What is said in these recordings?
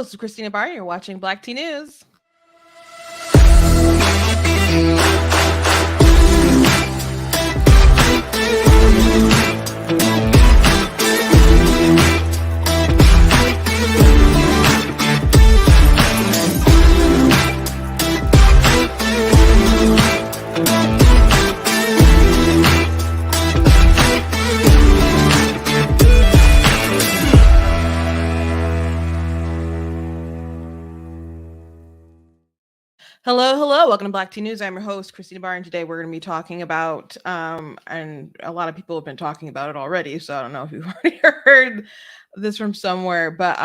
this is Christina Barr. You're watching Black Tea News. Hello. Welcome to Black Tea News. I'm your host, Christina Barr, and today we're going to be talking about, and a lot of people have been talking about it already, so I don't know if you've already heard this from somewhere, but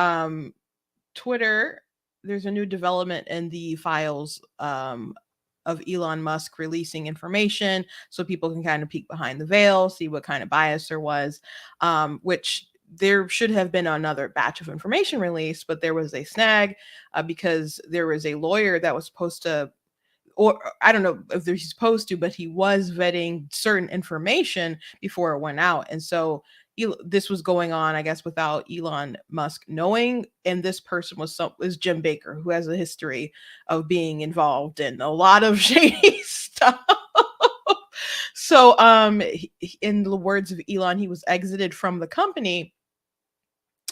Twitter, there's a new development in the files of Elon Musk releasing information so people can kind of peek behind the veil, see what kind of bias there was, which there should have been another batch of information released, but there was a snag because there was a lawyer that was supposed to, or I don't know if he's supposed to, but he was vetting certain information before it went out. And so this was going on, I guess, without Elon Musk knowing. And this person was Jim Baker, who has a history of being involved in a lot of shady stuff. So, in the words of Elon, he was exited from the company.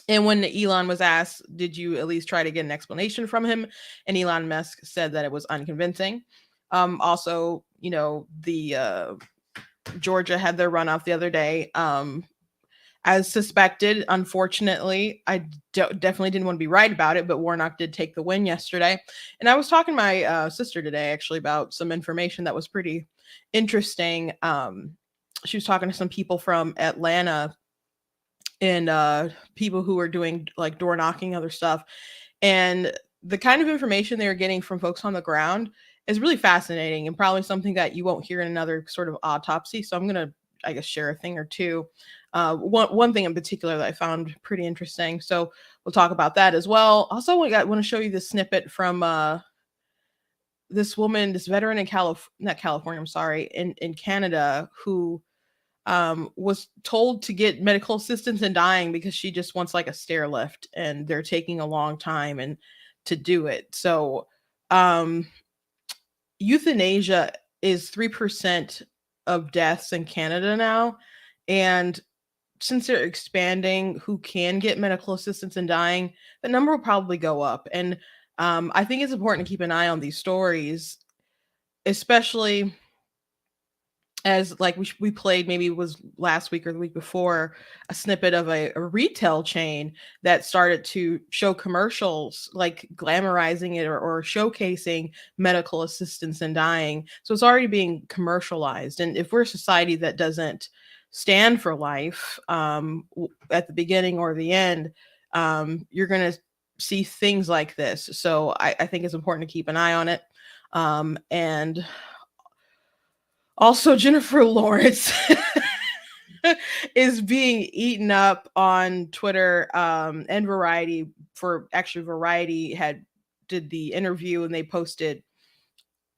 And when Elon was asked, did you at least try to get an explanation from him? And Elon Musk said that it was unconvincing. Also, the Georgia had their runoff the other day. As suspected, unfortunately, I definitely didn't want to be right about it, but Warnock did take the win yesterday. And I was talking to my sister today, actually, about some information that was pretty interesting. She was talking to some people from Atlanta and people who were doing like door knocking, other stuff. And the kind of information they were getting from folks on the ground is really fascinating and probably something that you won't hear in another sort of autopsy. So I'm going to, I guess, share a thing or two. One thing in particular that I found pretty interesting. So we'll talk about that as well. Also, I want to show you this snippet from this woman, this veteran in in Canada, who was told to get medical assistance in dying because she just wants like a stair lift and they're taking a long time and to do it. So euthanasia is 3% of deaths in Canada now. And since they're expanding who can get medical assistance in dying, the number will probably go up. And I think it's important to keep an eye on these stories, especially as like we played, maybe it was last week or the week before, a snippet of a retail chain that started to show commercials like glamorizing it or showcasing medical assistance in dying. So it's already being commercialized. And if we're a society that doesn't stand for life at the beginning or the end, you're going to see things like this. So I think it's important to keep an eye on it. And also, Jennifer Lawrence is being eaten up on Twitter and Variety. Variety did the interview and they posted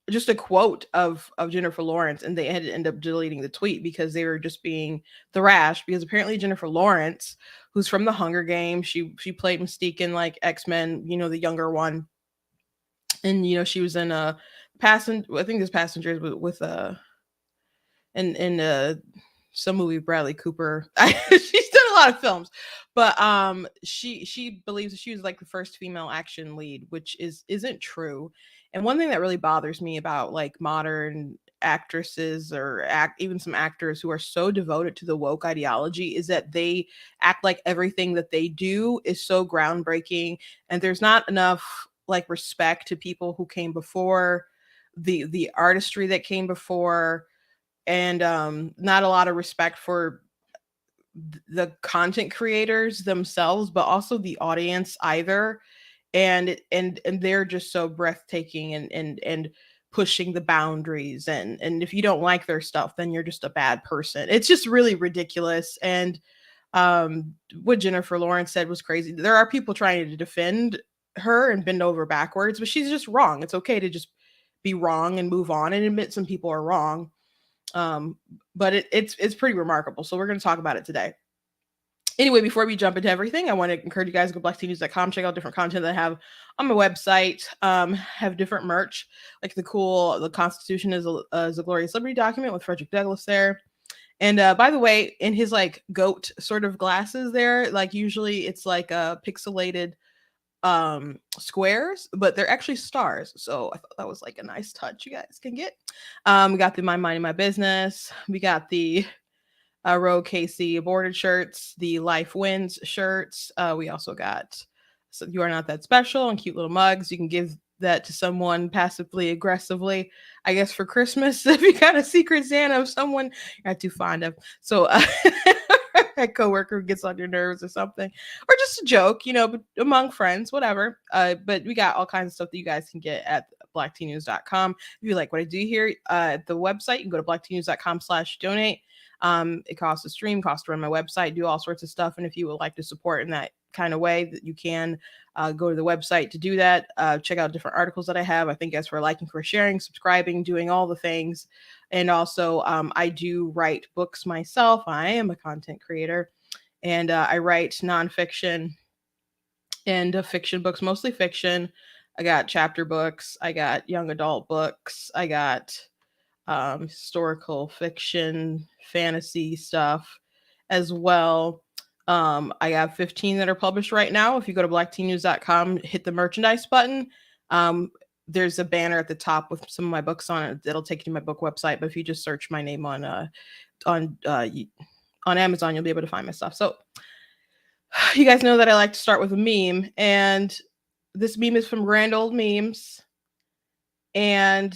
just a quote of Jennifer Lawrence, and they had to end up deleting the tweet because they were just being thrashed. Because apparently Jennifer Lawrence, who's from the Hunger Games, she played Mystique in like X-Men, the younger one, and she was in a passenger. I think this Passengers with in some movie Bradley Cooper. She's done a lot of films, but she believes that she was like the first female action lead, which isn't true. And one thing that really bothers me about like modern actresses or even some actors who are so devoted to the woke ideology is that they act like everything that they do is so groundbreaking, and there's not enough like respect to people who came before, the artistry that came before, and not a lot of respect for the content creators themselves, but also the audience either. And they're just so breathtaking and pushing the boundaries. And if you don't like their stuff, then you're just a bad person. It's just really ridiculous. And what Jennifer Lawrence said was crazy. There are people trying to defend her and bend over backwards, but she's just wrong. It's okay to just be wrong and move on and admit some people are wrong. But it's pretty remarkable. So we're going to talk about it today. Anyway, before we jump into everything, I want to encourage you guys to go blacktnews.com, check out different content that I have on my website. Have different merch, like the Constitution is a glorious liberty document with Frederick Douglass there. And by the way, in his like goat sort of glasses there, like usually it's like pixelated squares, but they're actually stars. So I thought that was like a nice touch you guys can get. We got the My Mind in My Business. We got the Row Casey aborted shirts, the Life Wins shirts. We also got So You Are Not That Special and cute little mugs. You can give that to someone passively aggressively, I guess, for Christmas if you got a secret Santa of someone you're not too fond of. So a coworker who gets on your nerves or something, or just a joke, but among friends, whatever. But we got all kinds of stuff that you guys can get at blacktnews.com. If you like what I do here at the website, you can go to blacktnews.com/donate. It costs to stream, costs to run my website, do all sorts of stuff. And if you would like to support in that kind of way, that you can go to the website to do that. Check out different articles that I have. I think as for liking, for sharing, subscribing, doing all the things. And also, I do write books myself. I am a content creator, and I write nonfiction and fiction books, mostly fiction. I got chapter books. I got young adult books. I got historical fiction, fantasy stuff as well. I have 15 that are published right now. If you go to blacktnews.com, hit the merchandise button. There's a banner at the top with some of my books on it. It'll take you to my book website. But if you just search my name on Amazon, you'll be able to find my stuff. So you guys know that I like to start with a meme, and this meme is from Grand Old Memes, and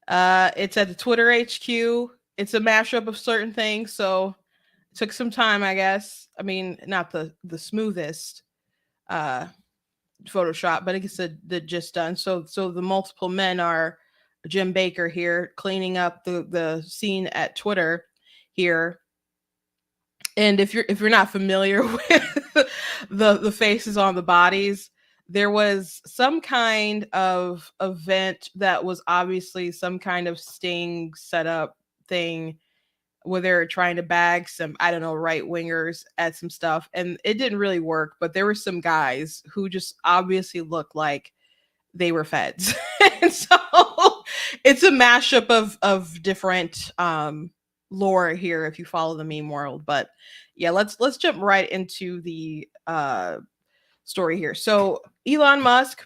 it's at the Twitter HQ. It's a mashup of certain things, so it took some time, I guess. I mean, not the smoothest Photoshop, but I guess the gist done. So the multiple men are Jim Baker here cleaning up the scene at Twitter here. And if you're not familiar with the faces on the bodies, there was some kind of event that was obviously some kind of sting setup thing where they're trying to bag some, I don't know, right wingers at some stuff. And it didn't really work, but there were some guys who just obviously looked like they were feds. And so it's a mashup of different lore here if you follow the meme world. But yeah, let's jump right into the story here. So Elon Musk,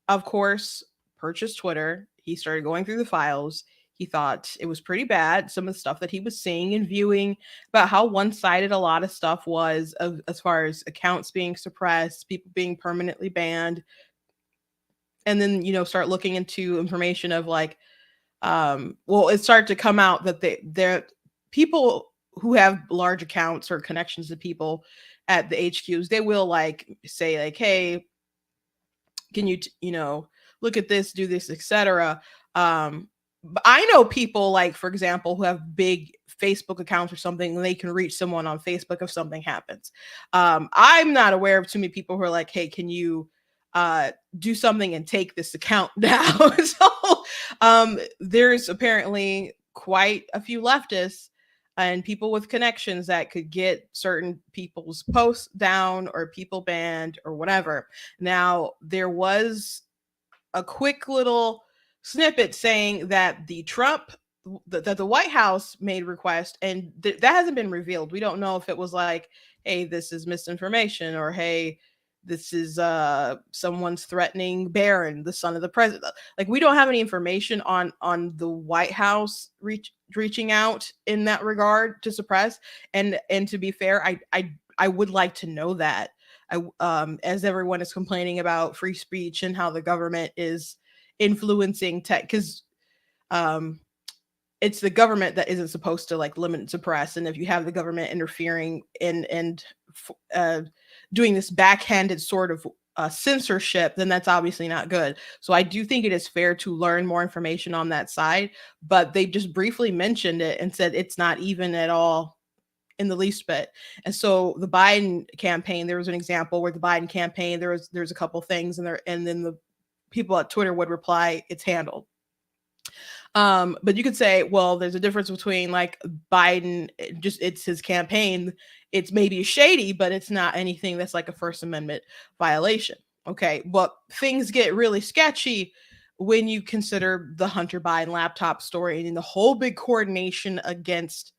of course, purchased Twitter. He started going through the files. He thought it was pretty bad, some of the stuff that he was seeing and viewing, about how one-sided a lot of stuff was, as far as accounts being suppressed, people being permanently banned. And then, start looking into information of like, it started to come out that they're people who have large accounts or connections to people at the HQs, they will like say like, hey, can you, look at this, do this, etc. But I know people like, for example, who have big Facebook accounts or something, and they can reach someone on Facebook if something happens. I'm not aware of too many people who are like, hey, can you do something and take this account down? So there's apparently quite a few leftists and people with connections that could get certain people's posts down or people banned or whatever. Now, there was a quick little snippet saying that the White House made request, and that hasn't been revealed. We don't know if it was like, hey, this is misinformation, or hey, this is someone's threatening Barron, the son of the president. Like, we don't have any information on the White House reaching out in that regard to suppress. And to be fair, I would like to know that. As everyone is complaining about free speech and how the government is influencing tech, because it's the government that isn't supposed to like limit and suppress. And if you have the government interfering and doing this backhanded sort of censorship, then that's obviously not good. So I do think it is fair to learn more information on that side, but they just briefly mentioned it and said it's not even at all in the least bit. And so the Biden campaign, there was an example where the Biden campaign, there's a couple things and then the people at Twitter would reply, it's handled. But you could say, well, there's a difference between like Biden, just it's his campaign. It's maybe shady, but it's not anything that's like a First Amendment violation. Okay. But things get really sketchy when you consider the Hunter Biden laptop story and the whole big coordination against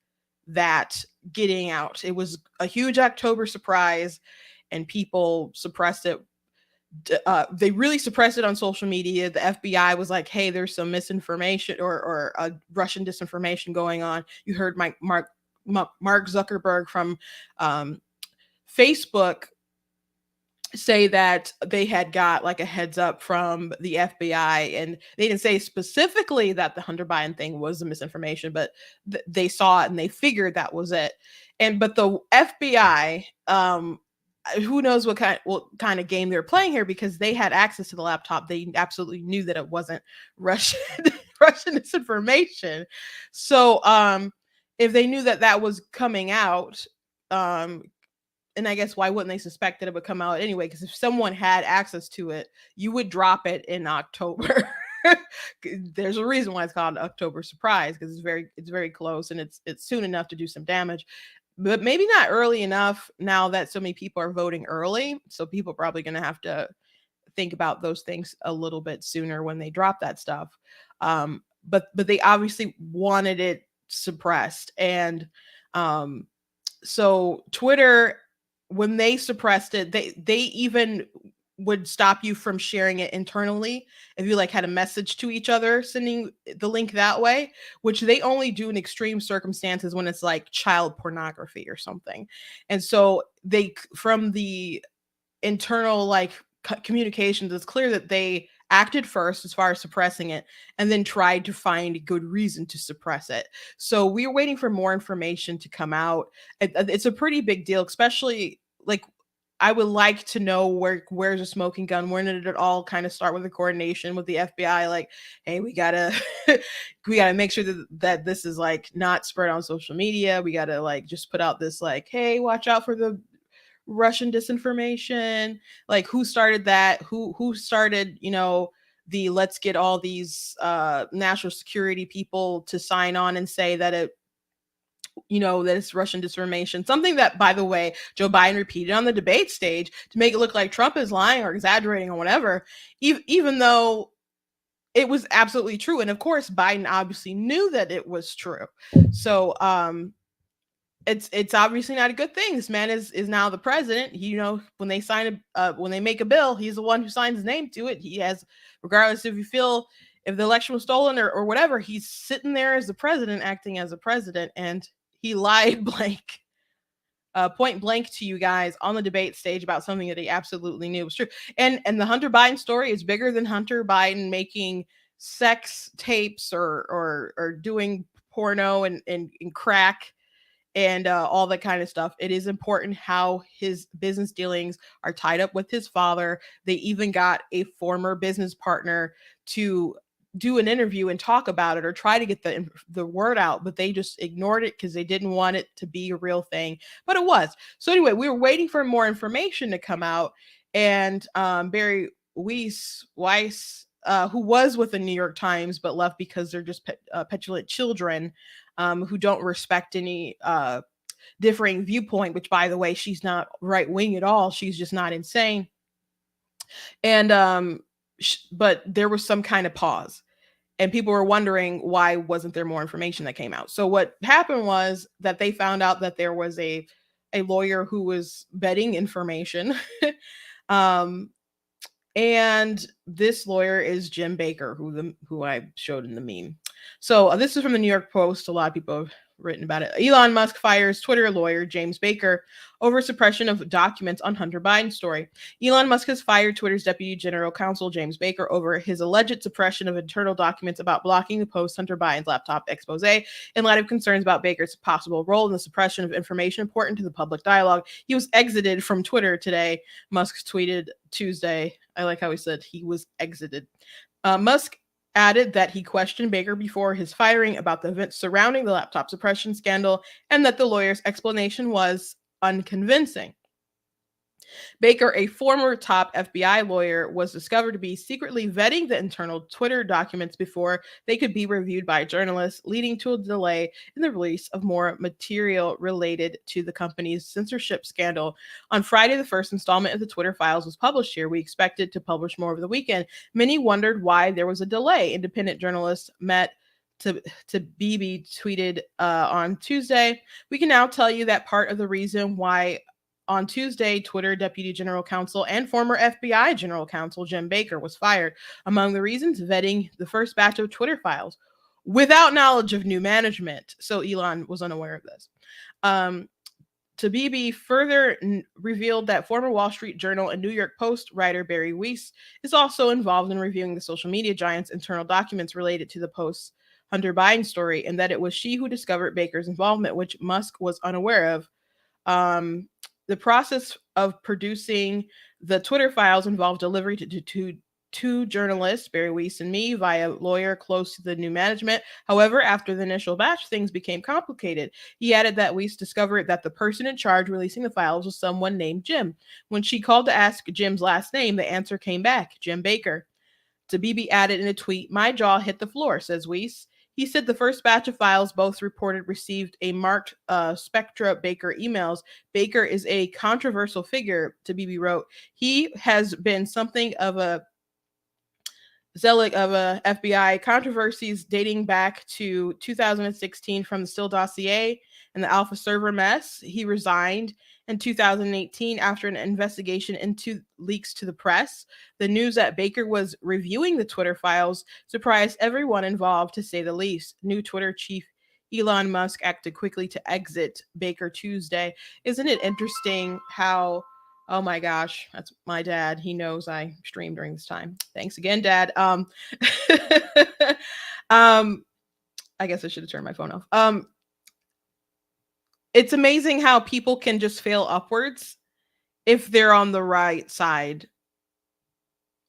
that getting out. It was a huge October surprise and people suppressed it. They really suppressed it on social media. The FBI was like, "Hey, there's some misinformation or Russian disinformation going on." You heard Mark Zuckerberg from um, Facebook say that they had got like a heads up from the FBI, and they didn't say specifically that the Hunter Biden thing was the misinformation, but they saw it and they figured that was it. And but the FBI, who knows what kind of game they're playing here, because they had access to the laptop. They absolutely knew that it wasn't Russian Russian disinformation. So if they knew that that was coming out, um and I guess why wouldn't they suspect that it would come out anyway? Because if someone had access to it, you would drop it in October. There's a reason why it's called October surprise, because it's very close and it's soon enough to do some damage, but maybe not early enough now that so many people are voting early. So people are probably going to have to think about those things a little bit sooner when they drop that stuff. But they obviously wanted it suppressed, and um, so Twitter, when they suppressed it, they even would stop you from sharing it internally if you like had a message to each other, sending the link that way, which they only do in extreme circumstances when it's like child pornography or something. And so they, from the internal like communications, it's clear that they acted first as far as suppressing it and then tried to find good reason to suppress it. So we are waiting for more information to come out. It's a pretty big deal, especially like I would like to know where's a smoking gun. When did it all kind of start with the coordination with the FBI? Like, hey, we gotta we gotta make sure that this is like not spread on social media. We gotta like just put out this like, hey, watch out for the Russian disinformation. Like who started that? Who started, the let's get all these national security people to sign on and say that that it's Russian disinformation. Something that, by the way, Joe Biden repeated on the debate stage to make it look like Trump is lying or exaggerating or whatever, even though it was absolutely true. And of course, Biden obviously knew that it was true. So it's obviously not a good thing. This man is now the president. When they when they make a bill, he's the one who signs his name to it. He has, regardless if the election was stolen or whatever, he's sitting there as the president, acting as a president, and he lied point blank to you guys on the debate stage about something that he absolutely knew was true. And the Hunter Biden story is bigger than Hunter Biden making sex tapes or doing porno and crack and all that kind of stuff. It is important how his business dealings are tied up with his father. They even got a former business partner to do an interview and talk about it or try to get the word out, but they just ignored it because they didn't want it to be a real thing. But it was. So anyway, we were waiting for more information to come out, and Barry Weiss, who was with the New York Times but left because they're just petulant children who don't respect any differing viewpoint, which, by the way, she's not right wing at all. She's just not insane. And but there was some kind of pause, and people were wondering why wasn't there more information that came out. So what happened was that they found out that there was a lawyer who was vetting information. um and this lawyer is Jim Baker, who I showed in the meme. So this is from the New York Post. A lot of people have written about it. Elon Musk fires Twitter lawyer James Baker over suppression of documents on Hunter Biden story. Elon Musk has fired Twitter's deputy general counsel James Baker over his alleged suppression of internal documents about blocking the post Hunter Biden's laptop expose in light of concerns about Baker's possible role in the suppression of information important to the public dialogue. He was exited from Twitter today, Musk tweeted Tuesday. I like how he said he was exited. Musk added that he questioned Baker before his firing about the events surrounding the laptop suppression scandal and that the lawyer's explanation was unconvincing. Baker, a former top FBI lawyer, was discovered to be secretly vetting the internal Twitter documents before they could be reviewed by journalists, leading to a delay in the release of more material related to the company's censorship scandal. On Friday, the first installment of the Twitter files was published here. We expected to publish more over the weekend. Many wondered why there was a delay. Independent journalists met to BB tweeted on Tuesday. We can now tell you that part of the reason why on Tuesday, Twitter Deputy General Counsel and former FBI General Counsel Jim Baker was fired. Among the reasons, vetting the first batch of Twitter files without knowledge of new management. So Elon was unaware of this. Tabibi further revealed that former Wall Street Journal and New York Post writer Barry Weiss is also involved in reviewing the social media giant's internal documents related to the Post's Hunter Biden story, and that it was she who discovered Baker's involvement, which Musk was unaware of. The process of producing the Twitter files involved delivery to two journalists, Barry Weiss and me, via a lawyer close to the new management. However, after the initial batch, things became complicated. He added that Weiss discovered that the person in charge releasing the files was someone named Jim. When she called to ask Jim's last name, the answer came back, Jim Baker. Tabibi added in a tweet, "My jaw hit the floor," says Weiss. He said the first batch of files both reported received a marked Spectra Baker emails. Baker is a controversial figure, Tabibi wrote. He has been something of a zealot of FBI controversies dating back to 2016 from the Steele dossier and the Alpha server mess. He resigned in 2018 after an investigation into leaks to the press. The news that Baker was reviewing the Twitter files surprised everyone involved, to say the least. New Twitter chief Elon Musk acted quickly to exit Baker Tuesday. Isn't it interesting how, oh my gosh, that's my dad. He knows I stream during this time. Thanks again, Dad. I guess I should have turned my phone off. It's amazing how people can just fail upwards if they're on the right side.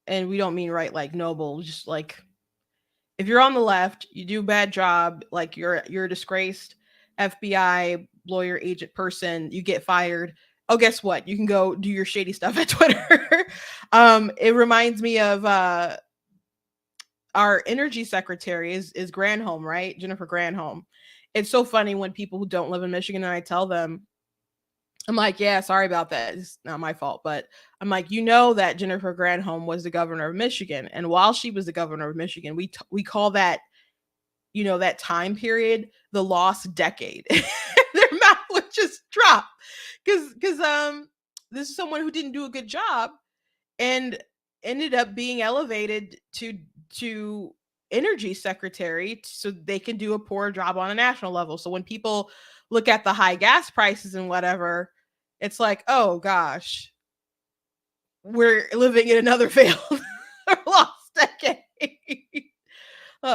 And we don't mean right like noble, just like if you're on the left, you do a bad job, like you're a disgraced FBI lawyer agent person, you get fired. Oh, guess what? You can go do your shady stuff at Twitter. It reminds me of our energy secretary is Granholm, right? Jennifer Granholm. It's so funny when people who don't live in Michigan and I tell them, I'm like, yeah, sorry about that. It's not my fault. But I'm like, you know that Jennifer Granholm was the governor of Michigan. And while she was the governor of Michigan, we call that, you know, that time period, the lost decade. Their mouth would just drop. Because this is someone who didn't do a good job and ended up being elevated to energy secretary so they can do a poor job on a national level. So when people look at the high gas prices and whatever, it's like, oh gosh, we're living in another failed or lost decade.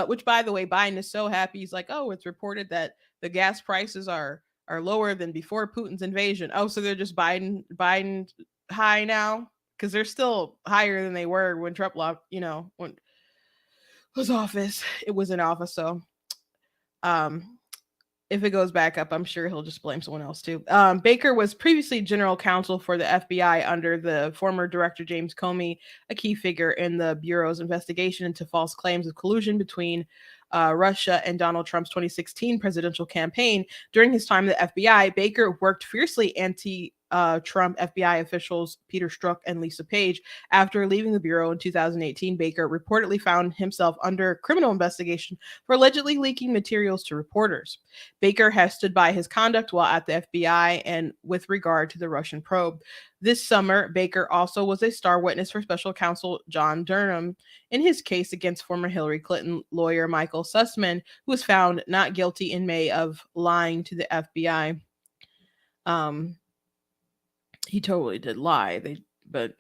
Which, by the way, Biden is so happy. He's like, oh, it's reported that the gas prices are lower than before Putin's invasion. Oh, so they're just Biden high now, because they're still higher than they were when Trump, when was office. It was in office. So, if it goes back up, I'm sure he'll just blame someone else too. Baker was previously general counsel for the FBI under the former director James Comey, a key figure in the Bureau's investigation into false claims of collusion between Russia and Donald Trump's 2016 presidential campaign. During his time at the FBI, Baker worked fiercely anti-Trump FBI officials Peter Strzok and Lisa Page. After leaving the Bureau in 2018, Baker reportedly found himself under criminal investigation for allegedly leaking materials to reporters. Baker has stood by his conduct while at the FBI and with regard to the Russian probe. This summer, Baker also was a star witness for special counsel John Durham in his case against former Hillary Clinton lawyer Michael Sussman, who was found not guilty in May of lying to the FBI. He totally did lie, but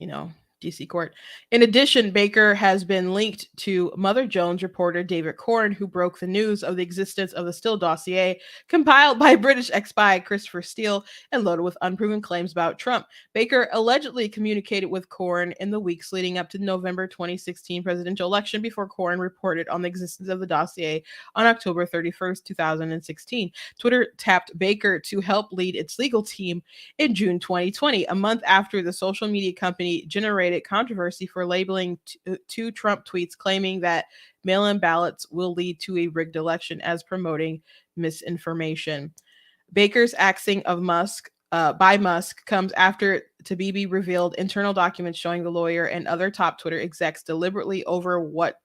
you know, DC court. In addition, Baker has been linked to Mother Jones reporter David Corn, who broke the news of the existence of the Steele dossier compiled by British ex-spy Christopher Steele and loaded with unproven claims about Trump. Baker allegedly communicated with Corn in the weeks leading up to the November 2016 presidential election before Corn reported on the existence of the dossier on October 31st, 2016. Twitter tapped Baker to help lead its legal team in June 2020, a month after the social media company generated controversy for labeling two Trump tweets claiming that mail-in ballots will lead to a rigged election as promoting misinformation. Baker's axing of Musk by Musk comes after Tabibi revealed internal documents showing the lawyer and other top Twitter execs deliberating over what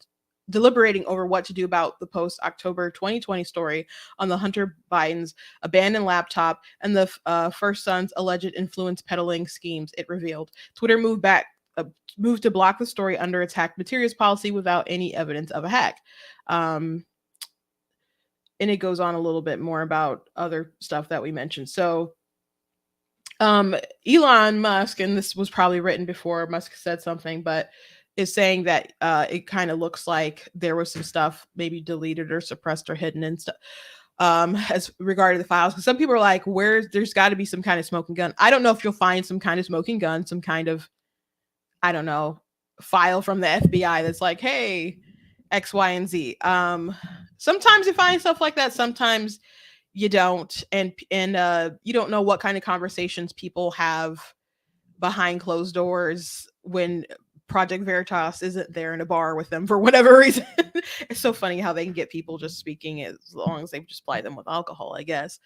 to do about the post-October 2020 story on the Hunter Biden's abandoned laptop and the first son's alleged influence peddling schemes it revealed. Twitter moved to block the story under its hacked materials policy without any evidence of a hack. And it goes on a little bit more about other stuff that we mentioned. So Elon Musk, and this was probably written before Musk said something, but is saying that it kind of looks like there was some stuff maybe deleted or suppressed or hidden and stuff as regarding the files. Because some people are like, there's got to be some kind of smoking gun. I don't know if you'll find some kind of smoking gun, some kind of, I don't know, file from the FBI that's like, hey, X, Y, and Z. Sometimes you find stuff like that. Sometimes you don't. And you don't know what kind of conversations people have behind closed doors when Project Veritas isn't there in a bar with them for whatever reason. It's so funny how they can get people just speaking as long as they just supply them with alcohol, I guess.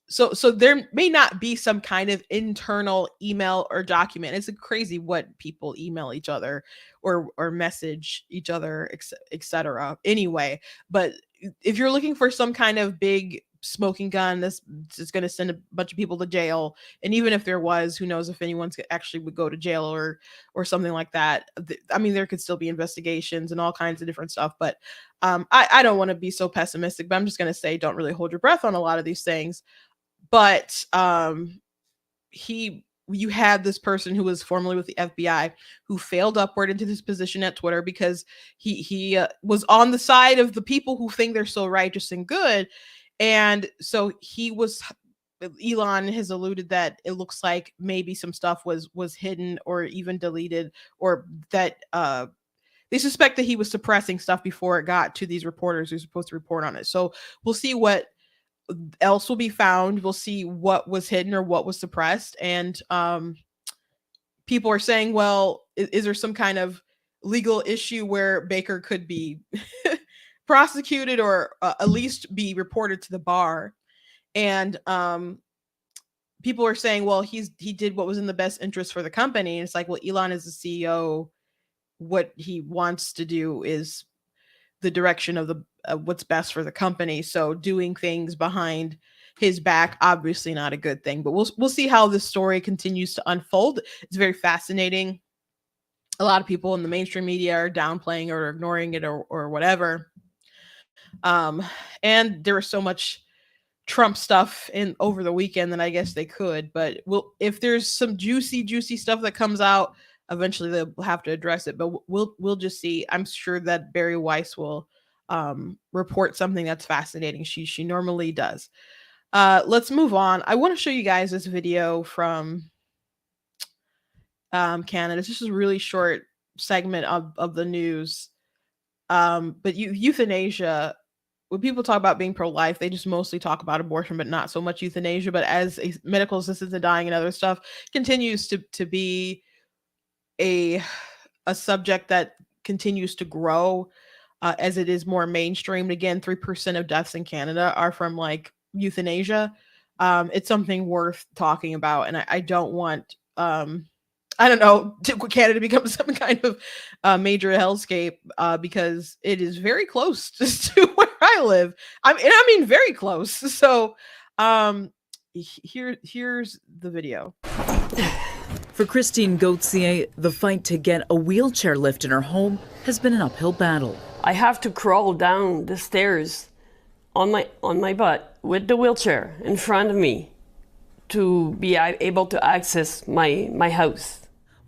So there may not be some kind of internal email or document. It's crazy what people email each other or message each other, etc. Anyway, but if you're looking for some kind of big smoking gun this is going to send a bunch of people to jail, and even if there was, who knows if anyone's actually would go to jail or something like that. I mean, there could still be investigations and all kinds of different stuff, but I don't want to be so pessimistic, but I'm just going to say don't really hold your breath on a lot of these things. But you had this person who was formerly with the FBI who failed upward into this position at Twitter because he was on the side of the people who think they're so righteous and good. And so Elon has alluded that it looks like maybe some stuff was hidden or even deleted, or that they suspect that he was suppressing stuff before it got to these reporters who are supposed to report on it. So we'll see what else will be found. We'll see what was hidden or what was suppressed. And people are saying, well, is there some kind of legal issue where Baker could be prosecuted or at least be reported to the bar? And people are saying, well, he did what was in the best interest for the company. And it's like, well, Elon is the CEO. What he wants to do is the direction of the what's best for the company. So doing things behind his back, obviously not a good thing. But we'll see how this story continues to unfold. It's very fascinating. A lot of people in the mainstream media are downplaying or ignoring it or whatever. And there was so much Trump stuff in over the weekend that I guess they could. But if there's some juicy stuff that comes out, eventually they'll have to address it. But we'll just see. I'm sure that Barry Weiss will report something that's fascinating. She normally does. Let's move on. I want to show you guys this video from Canada. It's just a really short segment of the news. But euthanasia, when people talk about being pro-life, they just mostly talk about abortion, but not so much euthanasia. But as a medical assistant to dying and other stuff continues to be a subject that continues to grow as it is more mainstreamed. Again, 3% of deaths in Canada are from like euthanasia. It's something worth talking about, and I don't want I don't know, Canada to become some kind of major hellscape because it is very close to where I live. I mean very close. So here's the video. For Christine Gauthier, the fight to get a wheelchair lift in her home has been an uphill battle. I have to crawl down the stairs on my butt with the wheelchair in front of me to be able to access my house.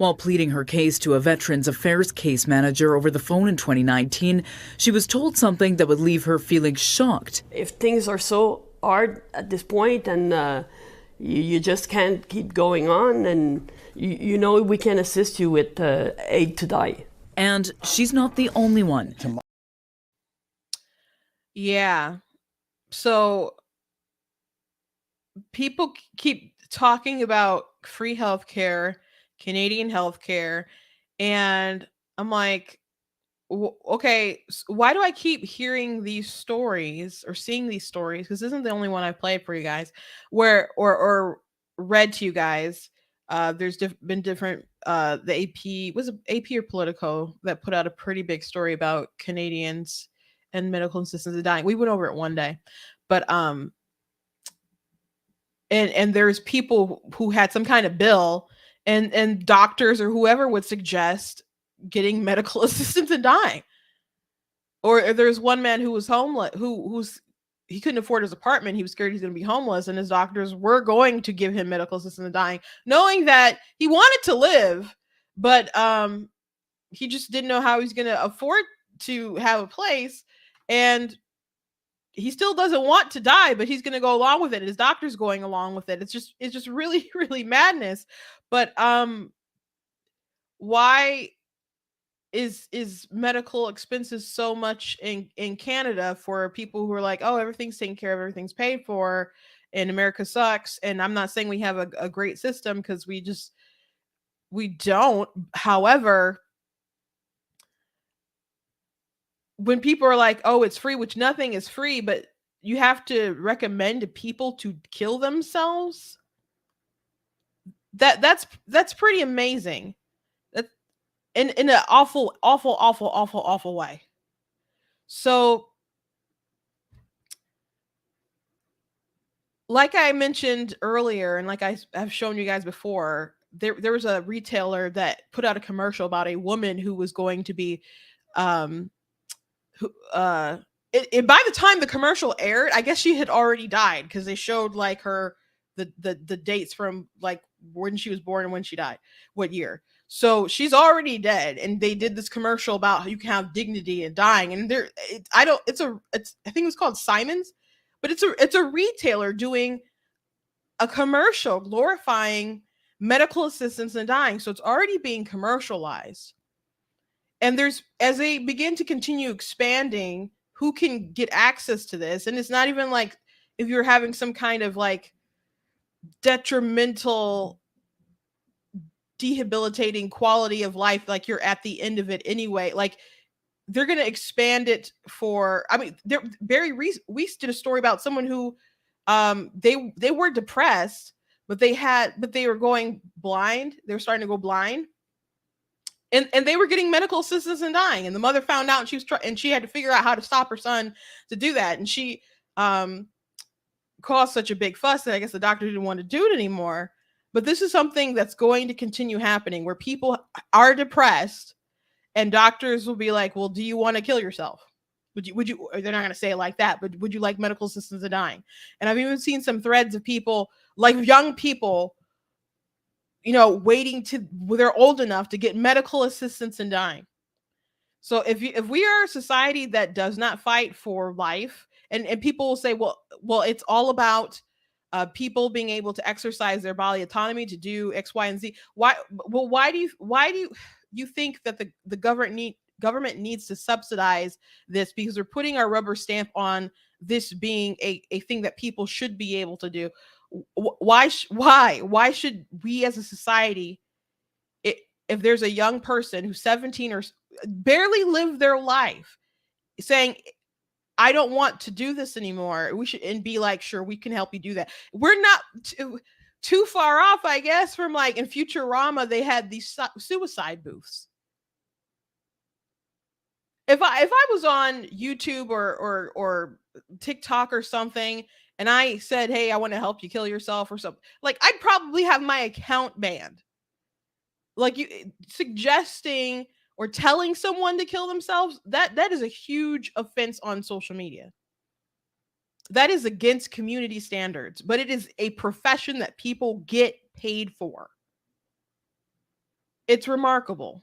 While pleading her case to a Veterans Affairs case manager over the phone in 2019, she was told something that would leave her feeling shocked. If things are so hard at this point and you just can't keep going on, and you know we can assist you with aid to die. And she's not the only one. Yeah. So people keep talking about free healthcare, Canadian healthcare, and I'm like, okay, why do I keep hearing these stories or seeing these stories? Because this isn't the only one I played for you guys, where or read to you guys. There's been different. The AP was it AP or Politico that put out a pretty big story about Canadians and medical assistance in dying. We went over it one day, but and there's people who had some kind of bill, and doctors or whoever would suggest getting medical assistance in dying. Or there's one man who was homeless, he couldn't afford his apartment. He was scared he's going to be homeless, and his doctors were going to give him medical assistance in dying, knowing that he wanted to live, but he just didn't know how he's going to afford to have a place, and he still doesn't want to die, but he's going to go along with it. His doctor's going along with it. It's just really, really madness. But why is medical expenses so much in Canada for people who are like, oh, everything's taken care of, everything's paid for, and America sucks? And I'm not saying we have a great system, because we don't. However, when people are like, oh, it's free, which nothing is free, but you have to recommend to people to kill themselves. That's pretty amazing. That in an awful, awful, awful, awful, awful way. So, like I mentioned earlier, and like have shown you guys before, there was a retailer that put out a commercial about a woman who was going to be um who it by the time the commercial aired, I guess she had already died, because they showed like the dates from like when she was born and when she died, what year. So she's already dead, and they did this commercial about how you can have dignity in dying. And I think it was called Simon's, but it's a retailer doing a commercial glorifying medical assistance in dying. So it's already being commercialized. And as they begin to continue expanding who can get access to this, and it's not even like if you're having some kind of like detrimental, debilitating quality of life, like you're at the end of it anyway, like they're going to expand it for, I mean, we did a story about someone who they were depressed, but they were going blind. They were starting to go blind. And they were getting medical assistance in dying, and the mother found out, and she had to figure out how to stop her son to do that. And she caused such a big fuss that I guess the doctor didn't want to do it anymore. But this is something that's going to continue happening, where people are depressed and doctors will be like, well, do you want to kill yourself? Would you, they're not going to say it like that, but would you like medical assistance in dying? And I've even seen some threads of people, like young people, waiting to, they're old enough to get medical assistance in dying. So if we are a society that does not fight for life, and people will say, well, it's all about people being able to exercise their body autonomy to do X, Y, and Z. Why do you think that the government needs to subsidize this? Because we're putting our rubber stamp on this being a thing that people should be able to do. Why should we as a society, if there's a young person who's 17 or barely lived their life, saying, I don't want to do this anymore, we should, and be like, sure, we can help you do that. We're not too far off, I guess, from like in Futurama, they had these suicide booths. If I was on YouTube or TikTok or something, and I said, hey, I want to help you kill yourself or something, like I'd probably have my account banned. Like, you suggesting or telling someone to kill themselves, that is a huge offense on social media. That is against community standards, but it is a profession that people get paid for. It's remarkable.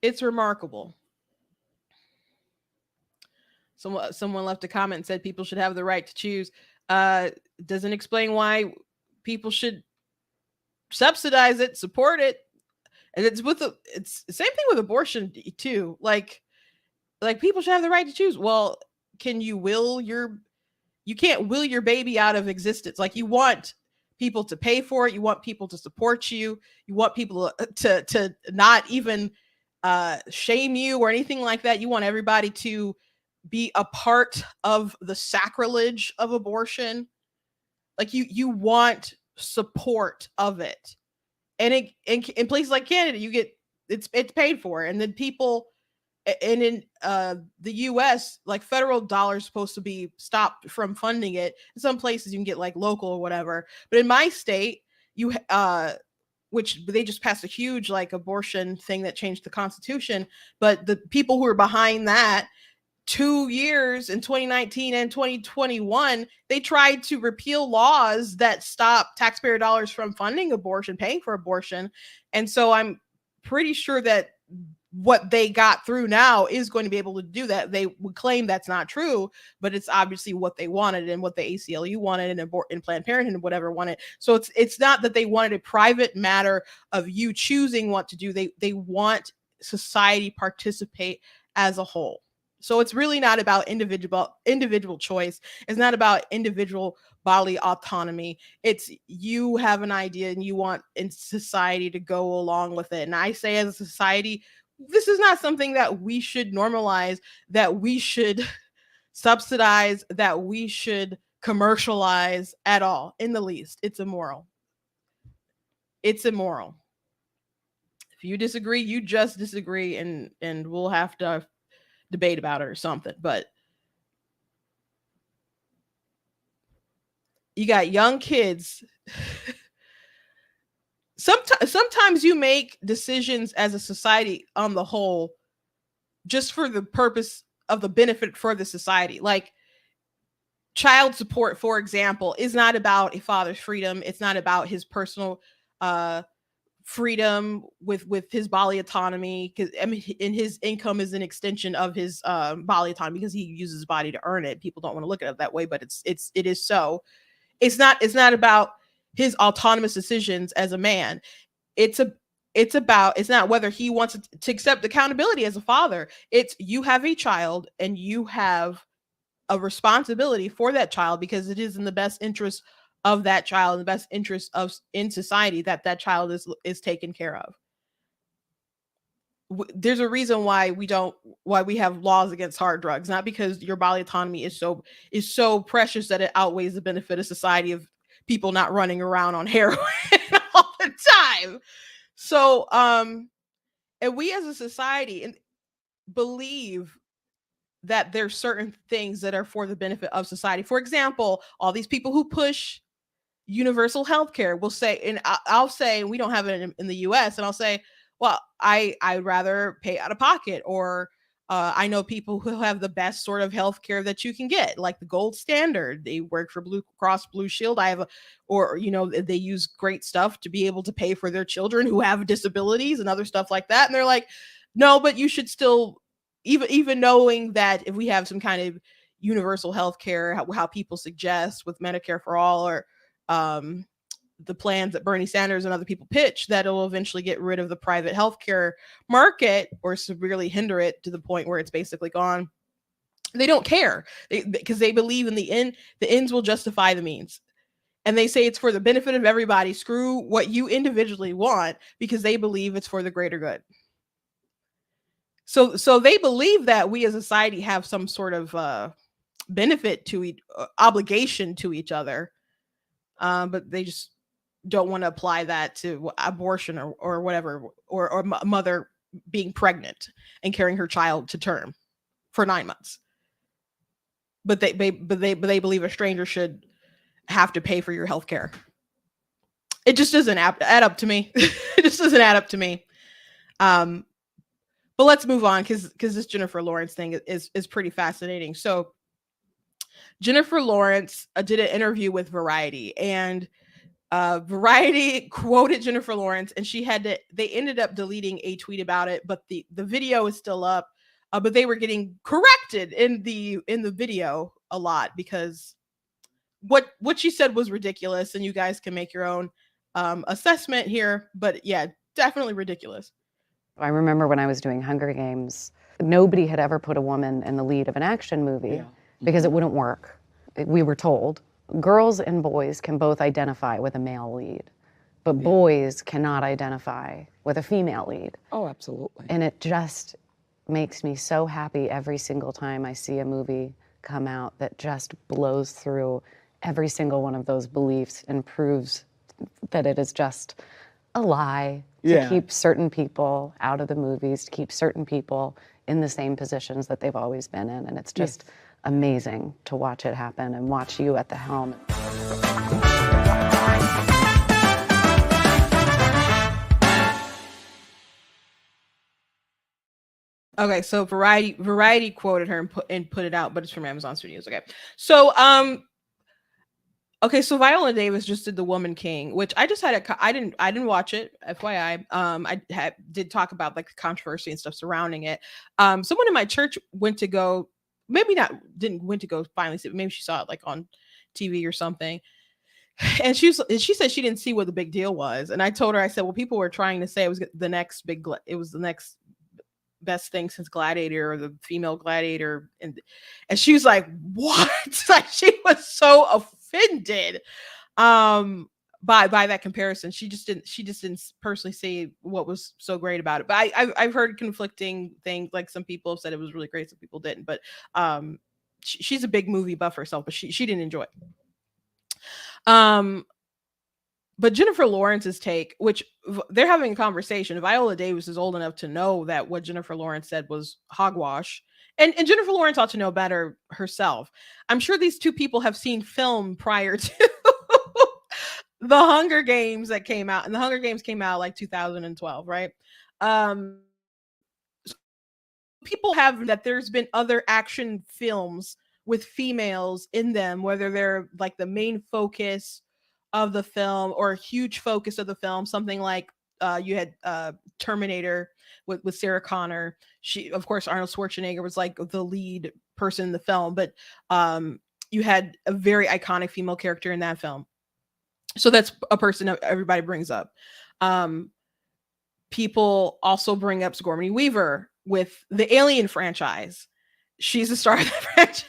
It's remarkable. Someone left a comment and said people should have the right to choose. Uh, doesn't explain why people should subsidize it, support it. And it's the same thing with abortion too. Like people should have the right to choose. Well, can you will your you can't will your baby out of existence. Like you want people to pay for it, you want people to support you, you want people to not even shame you or anything like that. You want everybody to be a part of the sacrilege of abortion. Like you want support of it. And in places like Canada, you get it's paid for, and then people and in the US, like federal dollars supposed to be stopped from funding it. In some places you can get like local or whatever, but in my state, you which they just passed a huge like abortion thing that changed the constitution, but the people who are behind that 2 years in 2019 and 2021, they tried to repeal laws that stop taxpayer dollars from funding abortion, paying for abortion. And so I'm pretty sure that what they got through now is going to be able to do that. They would claim that's not true, but it's obviously what they wanted and what the ACLU wanted and Planned Parenthood and whatever wanted. So it's not that they wanted a private matter of you choosing what to do. They want society participate as a whole. So it's really not about individual choice. It's not about individual bodily autonomy. It's you have an idea and you want in society to go along with it. And I say as a society, this is not something that we should normalize, that we should subsidize, that we should commercialize at all, in the least. It's immoral. It's immoral. If you disagree, you just disagree, and we'll have to debate about it or something. But you got young kids. Sometimes you make decisions as a society on the whole just for the purpose of the benefit for the society. Like child support, for example, is not about a father's freedom. It's not about his personal freedom with his bodily autonomy, because I mean, and his income is an extension of his bodily autonomy because he uses his body to earn it. People don't want to look at it that way, but it is so. It's not about his autonomous decisions as a man. It's not whether he wants to accept accountability as a father. It's you have a child and you have a responsibility for that child because it is in the best interest of that child, in the best interest of in society that child is taken care of. There's a reason why we have laws against hard drugs, not because your bodily autonomy is so precious that it outweighs the benefit of society of people not running around on heroin all the time. So and we as a society believe that there's certain things that are for the benefit of society. For example, all these people who push universal health care will say, and I'll say, we don't have it in the US, and I'll say, well, I'd rather pay out of pocket, or I know people who have the best sort of health care that you can get, like the gold standard. They work for Blue Cross Blue Shield. Or they use great stuff to be able to pay for their children who have disabilities and other stuff like that. And they're like, no, but you should still, even knowing that if we have some kind of universal health care, how people suggest with Medicare for all, or the plans that Bernie Sanders and other people pitch, that it'll eventually get rid of the private healthcare market or severely hinder it to the point where it's basically gone. They don't care because they believe in the ends will justify the means. And they say it's for the benefit of everybody. Screw what you individually want, because they believe it's for the greater good. So they believe that we as a society have some sort of benefit to obligation to each other. But they just don't want to apply that to abortion or whatever, or a mother being pregnant and carrying her child to term for 9 months. But they believe a stranger should have to pay for your health care. It just doesn't add up to me. It just doesn't add up to me. But let's move on, because this Jennifer Lawrence thing is pretty fascinating. So Jennifer Lawrence did an interview with Variety, and Variety quoted Jennifer Lawrence, and they ended up deleting a tweet about it, but the video is still up. But they were getting corrected in the video a lot, because what she said was ridiculous, and you guys can make your own assessment here. But yeah, definitely ridiculous. I remember when I was doing Hunger Games, nobody had ever put a woman in the lead of an action movie because it wouldn't work. We were told girls and boys can both identify with a male lead, but boys cannot identify with a female lead. Oh, absolutely. And it just makes me so happy every single time I see a movie come out that just blows through every single one of those beliefs and proves that it is just a lie to keep certain people out of the movies, to keep certain people in the same positions that they've always been in. And it's just amazing to watch it happen and watch you at the helm. Okay, so Variety quoted her and put it out, but it's from Amazon Studios. Okay, so okay, so Viola Davis just did The Woman King, which I just had I didn't watch it, FYI. I did talk about like the controversy and stuff surrounding it. Someone in my church went to go, went to go finally see it. Maybe she saw it like on TV or something. And she said she didn't see what the big deal was. And I told her, I said, well, people were trying to say it was the next best thing since Gladiator, or the female Gladiator, and she was like, what? Like, she was so offended by that comparison. She just didn't personally see what was so great about it. But I've heard conflicting things. Like, some people have said it was really great, some people didn't. But she's a big movie buff herself, but she didn't enjoy it. But Jennifer Lawrence's take, which they're having a conversation, Viola Davis is old enough to know that what Jennifer Lawrence said was hogwash. And Jennifer Lawrence ought to know better herself. I'm sure these two people have seen film prior to the Hunger Games that came out. And the Hunger Games came out like 2012, right? People have that there's been other action films with females in them, whether they're like the main focus of the film or a huge focus of the film. Something like you had Terminator with Sarah Connor. Of course, Arnold Schwarzenegger was like the lead person in the film, but you had a very iconic female character in that film. So that's a person that everybody brings up. People also bring up Sigourney Weaver with the Alien franchise. She's a star of the franchise.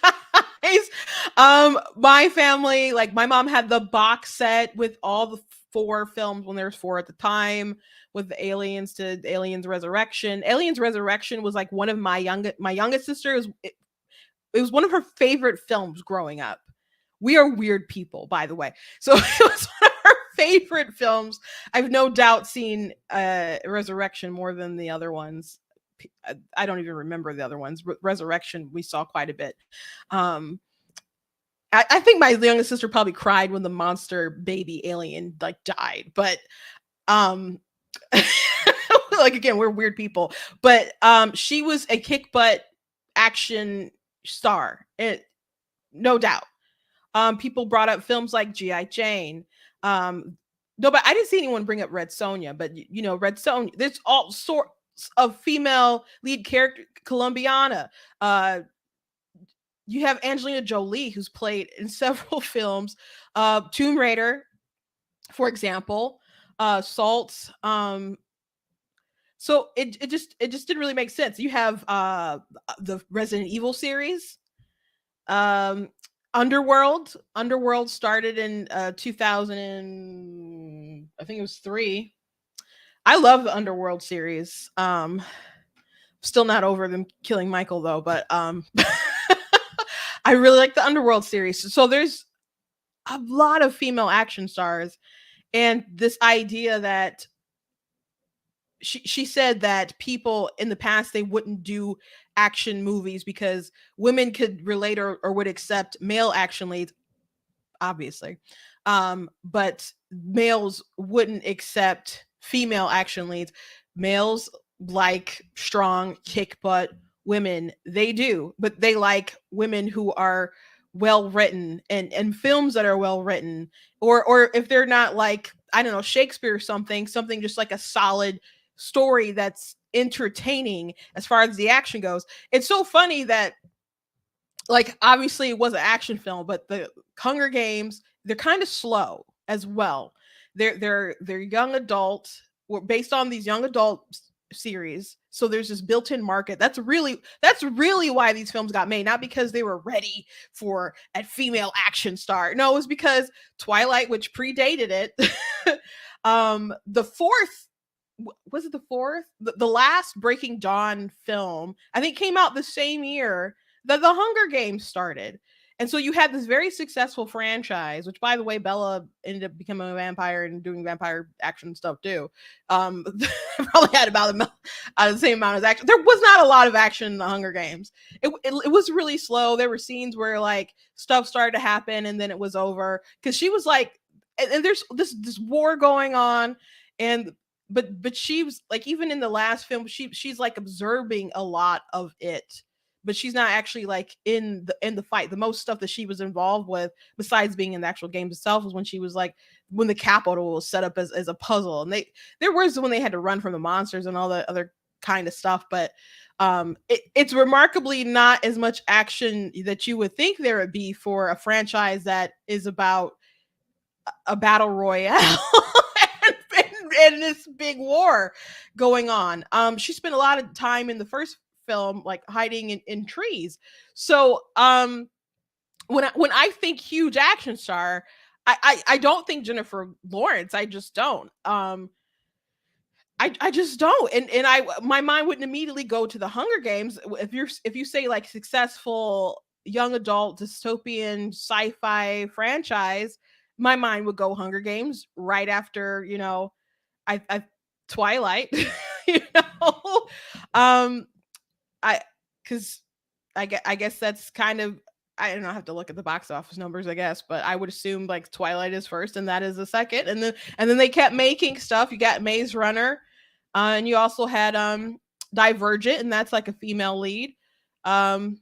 My family, like my mom had the box set with all the 4 films, when there was 4 at the time, with the Aliens to Aliens Resurrection. Aliens Resurrection was like one of my youngest sister. It was one of her favorite films growing up. We are weird people, by the way. So it was one of her favorite films. I've no doubt seen Resurrection more than the other ones. I don't even remember the other ones. Resurrection we saw quite a bit. I think my youngest sister probably cried when the monster baby alien like died, but like, again, we're weird people. But she was a kick butt action star, no doubt. People brought up films like G.I. Jane. No, but I didn't see anyone bring up Red Sonja. But Red Sonja, there's all sorts of female lead character. Colombiana. You have Angelina Jolie, who's played in several films. Tomb Raider, for example. Salt. So it just didn't really make sense. You have the Resident Evil series. Underworld started in 2000 and I think it was 3. I love the Underworld series. Still not over them killing Michael though, but I really like the Underworld series. So there's a lot of female action stars, and this idea that she said that people in the past, they wouldn't do action movies because women could relate or would accept male action leads, obviously. But males wouldn't accept female action leads. Males like strong kick butt women. They do, but they like women who are well written and films that are well written, or if they're not like, I don't know, Shakespeare or something just like a solid story that's entertaining as far as the action goes. It's so funny that, like, obviously it was an action film, but the Hunger Games, they're kind of slow as well. They're young adult, based on these young adult series. So there's this built-in market. That's really why these films got made, not because they were ready for a female action star. No, it was because Twilight, which predated it, the fourth, was it the fourth? The last Breaking Dawn film, I think, came out the same year that the Hunger Games started. And so you had this very successful franchise, which, by the way, Bella ended up becoming a vampire and doing vampire action stuff too. Probably had about the same amount of action. There was not a lot of action in the Hunger Games. It was really slow. There were scenes where like stuff started to happen and then it was over, because she was like, and there's this war going on, and but she was like, even in the last film, she's like observing a lot of it, but she's not actually like in the fight. The most stuff that she was involved with, besides being in the actual games itself, was when she was like, when the Capitol was set up as a puzzle, and there was when they had to run from the monsters and all the other kind of stuff. But it's remarkably not as much action that you would think there would be for a franchise that is about a battle royale and this big war going on. She spent a lot of time in the first film like hiding in trees. So when I think huge action star, I don't think Jennifer Lawrence. I just don't. I just don't. And my mind wouldn't immediately go to the Hunger Games. If you say like successful young adult dystopian sci-fi franchise, my mind would go Hunger Games right after, I Twilight, you know. I because I guess that's kind of, I don't know, I have to look at the box office numbers, I guess, but I would assume like Twilight is first and that is the second, and then they kept making stuff. You got Maze Runner, and you also had Divergent, and that's like a female lead. Um,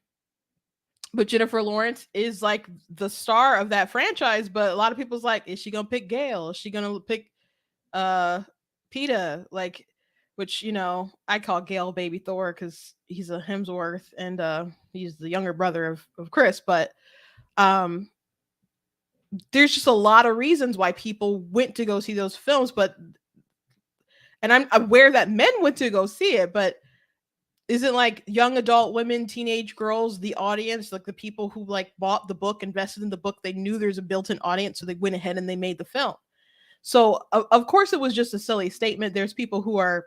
but Jennifer Lawrence is like the star of that franchise. But a lot of people's like, is she gonna pick Gail? Is she gonna pick uh PETA? Like, which, I call Gale Baby Thor because he's a Hemsworth, and he's the younger brother of Chris. But um there's just a lot of reasons why people went to go see those films. But and I'm aware that men went to go see it, but isn't like young adult women, teenage girls, the audience, like the people who like bought the book, invested in the book, they knew there's a built-in audience, so they went ahead and they made the film. So of course it was just a silly statement. There's people who are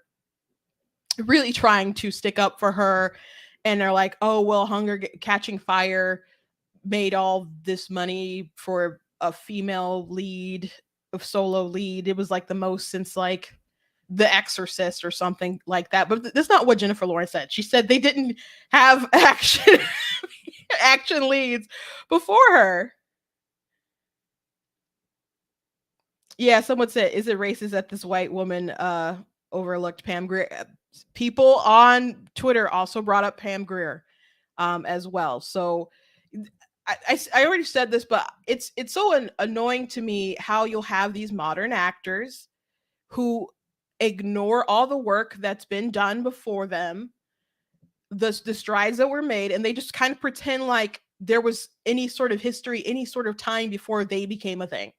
really trying to stick up for her, and they're like, oh well, Catching Fire made all this money for a female lead, of solo lead. It was like the most since like The Exorcist or something like that. But that's not what Jennifer Lawrence said. She said they didn't have action leads before her. Yeah, someone said, is it racist that this white woman overlooked Pam Grier? People on Twitter also brought up Pam Grier as well. So I already said this, but it's so annoying to me how you'll have these modern actors who ignore all the work that's been done before them, the strides that were made, and they just kind of pretend like there was any sort of history, any sort of time before they became a thing.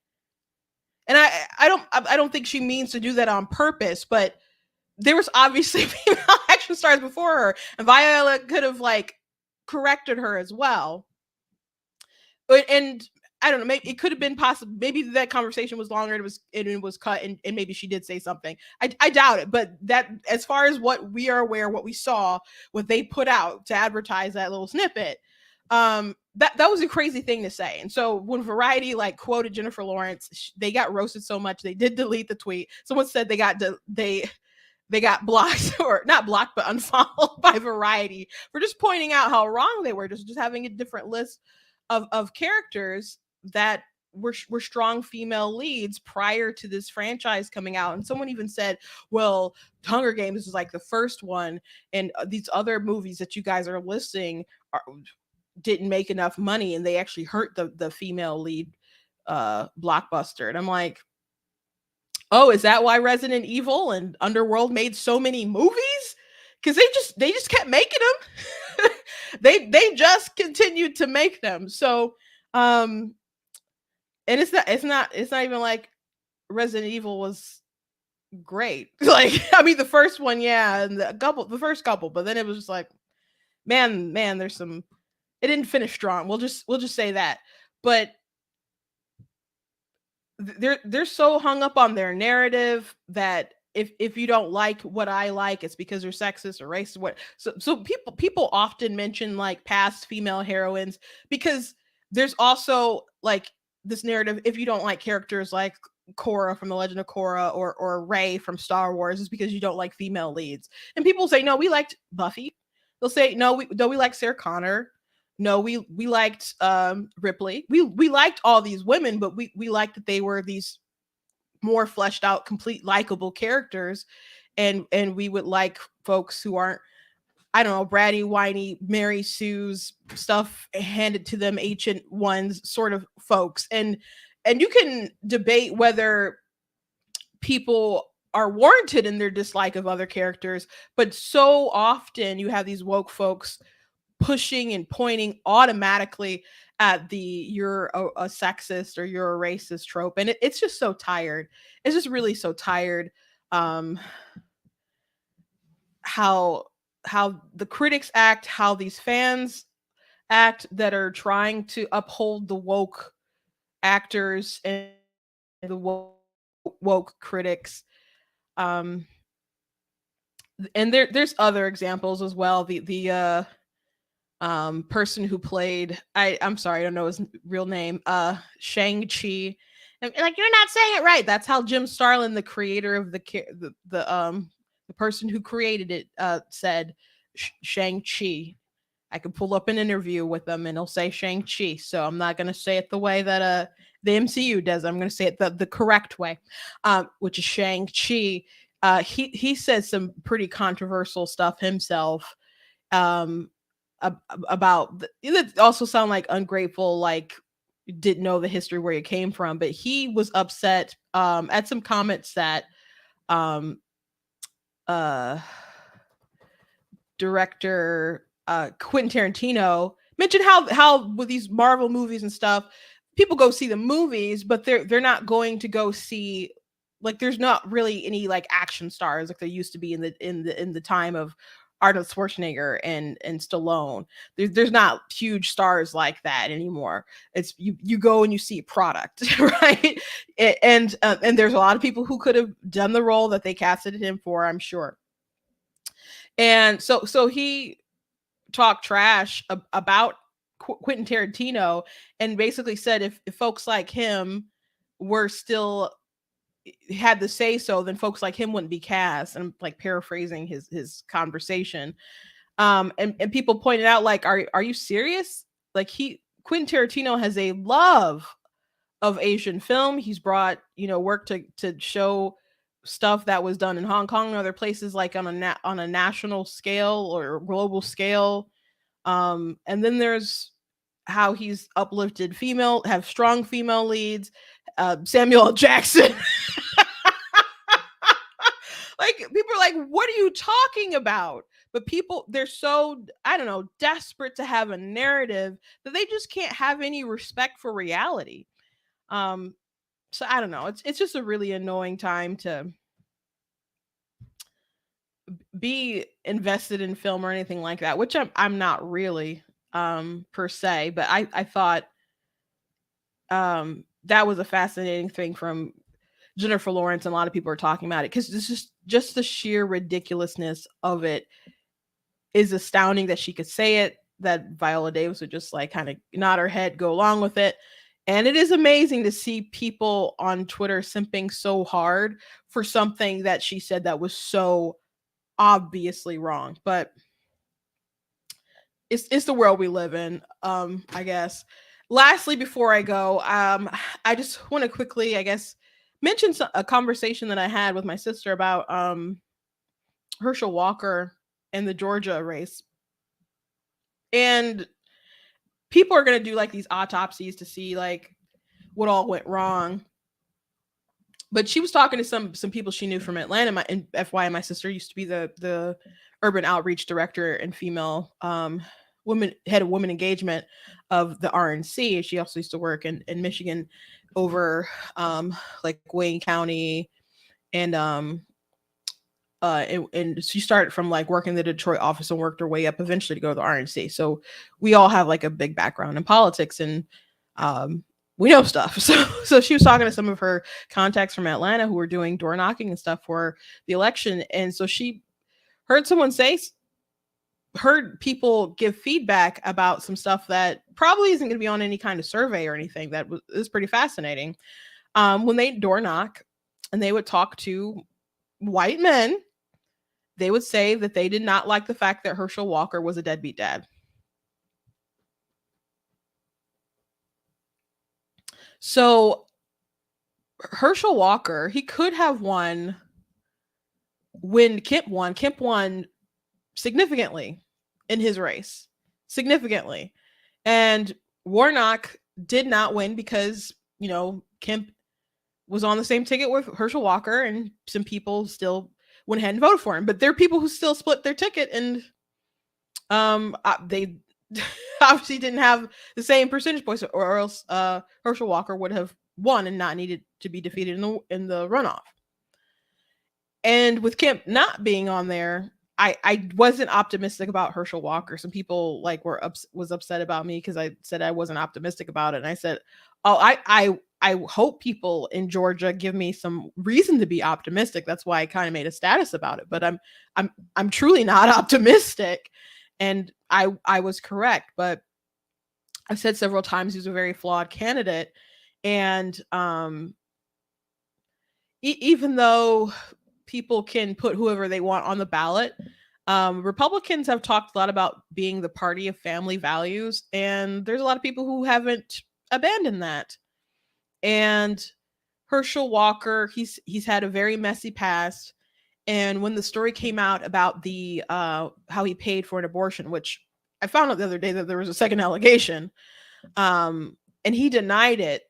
And I don't think she means to do that on purpose, but there was obviously female action stars before her, and Viola could have like corrected her as well. And I don't know, maybe it could have been possible. Maybe that conversation was longer. It was cut, and maybe she did say something. I doubt it, but that, as far as what we are aware, what we saw, what they put out to advertise that little snippet, that was a crazy thing to say. And so when Variety like quoted Jennifer Lawrence, they got roasted so much they did delete the tweet. Someone said they got blocked, or not blocked, but unfollowed by Variety for just pointing out how wrong they were, just having a different list of characters that were strong female leads prior to this franchise coming out. And someone even said, well, Hunger Games is like the first one, and these other movies that you guys are listing didn't make enough money and they actually hurt the female lead blockbuster. And I'm like, oh, is that why Resident Evil and Underworld made so many movies? Because they just kept making them. They just continued to make them. So and it's not even like Resident Evil was great. Like, I mean, the first one, yeah, and the first couple, but then it was just like, man, there's some. It didn't finish strong. We'll just say that. But they're so hung up on their narrative that if you don't like what I like, it's because they're sexist or racist. What so people often mention like past female heroines because there's also like this narrative. If you don't like characters like Korra from The Legend of Korra or Rey from Star Wars, is because you don't like female leads. And people say, no, we liked Buffy. They'll say, no, we like Sarah Connor. No, we liked Ripley. We liked all these women, but we liked that they were these more fleshed out, complete likable characters, and we would like folks who aren't, I don't know, bratty, whiny, Mary Sue's stuff handed to them, ancient ones sort of folks. And you can debate whether people are warranted in their dislike of other characters, but so often you have these woke folks pushing and pointing automatically at the you're a sexist or you're a racist trope, and it's just so tired. It's just really so tired. How the critics act, how these fans act that are trying to uphold the woke actors and the woke critics. And there's other examples as well. The person who played, I'm sorry, I don't know his real name, Shang-Chi. And like, you're not saying it right. That's how Jim Starlin, the creator of the person who created it, said Shang-Chi. I could pull up an interview with them and he'll say Shang-Chi. So I'm not going to say it the way that the MCU does. I'm going to say it the correct way, which is Shang-Chi. He said some pretty controversial stuff himself. About it also sound like ungrateful, like didn't know the history where it came from, but he was upset at some comments that director Quentin Tarantino mentioned how with these Marvel movies and stuff, people go see the movies, but they're not going to go see, like, there's not really any like action stars like there used to be in the time of Arnold Schwarzenegger and Stallone. There's not huge stars like that anymore. It's you go and you see product, right? And there's a lot of people who could have done the role that they casted him for, I'm sure. And so he talked trash about Quentin Tarantino and basically said if folks like him were still had the say so, then folks like him wouldn't be cast. And I'm like paraphrasing his conversation. And people pointed out, like, are you serious? Like, Quentin Tarantino has a love of Asian film. He's brought, work to show stuff that was done in Hong Kong and other places, like on a national scale or global scale. And then there's how he's uplifted have strong female leads. Samuel L. Jackson. Like, people are like, what are you talking about? But people, they're so, I don't know, desperate to have a narrative that they just can't have any respect for reality. So I don't know. It's just a really annoying time to be invested in film or anything like that, which I'm not really per se, but I thought that was a fascinating thing from Jennifer Lawrence, and a lot of people are talking about it because this is just the sheer ridiculousness of it is astounding that she could say it, that Viola Davis would just like kind of nod her head, go along with it. And it is amazing to see people on Twitter simping so hard for something that she said that was so obviously wrong. But it's the world we live in, I guess. Lastly, before I go, I just want to quickly, I guess, mention a conversation that I had with my sister about Herschel Walker and the Georgia race. And people are going to do like these autopsies to see like what all went wrong. But she was talking to some people she knew from Atlanta. And FYI, my sister used to be the urban outreach director and female head of women engagement of the RNC. She also used to work in Michigan over like Wayne County and she started from like working in the Detroit office and worked her way up eventually to go to the RNC. So we all have like a big background in politics, and we know stuff. So she was talking to some of her contacts from Atlanta who were doing door knocking and stuff for the election. And so she heard heard people give feedback about some stuff that probably isn't going to be on any kind of survey or anything. That is pretty fascinating. When they door knock and they would talk to white men, they would say that they did not like the fact that Herschel Walker was a deadbeat dad. So Herschel Walker, he could have won when Kemp won. Kemp won significantly in his race. Significantly. And Warnock did not win because, you know, Kemp was on the same ticket with Herschel Walker, and some people still went ahead and voted for him. But there are people who still split their ticket, and they obviously didn't have the same percentage points, or else Herschel Walker would have won and not needed to be defeated in the runoff. And with Kemp not being on there, I wasn't optimistic about Herschel Walker. Some people like was upset about me because I said I wasn't optimistic about it, and I said, "Oh, I hope people in Georgia give me some reason to be optimistic." That's why I kind of made a status about it. But I'm truly not optimistic, and I was correct. But I've said several times he was a very flawed candidate, and even though people can put whoever they want on the ballot, Republicans have talked a lot about being the party of family values, and there's a lot of people who haven't abandoned that. And Herschel Walker, he's had a very messy past. And when the story came out about the how he paid for an abortion, which I found out the other day that there was a second allegation, and he denied it,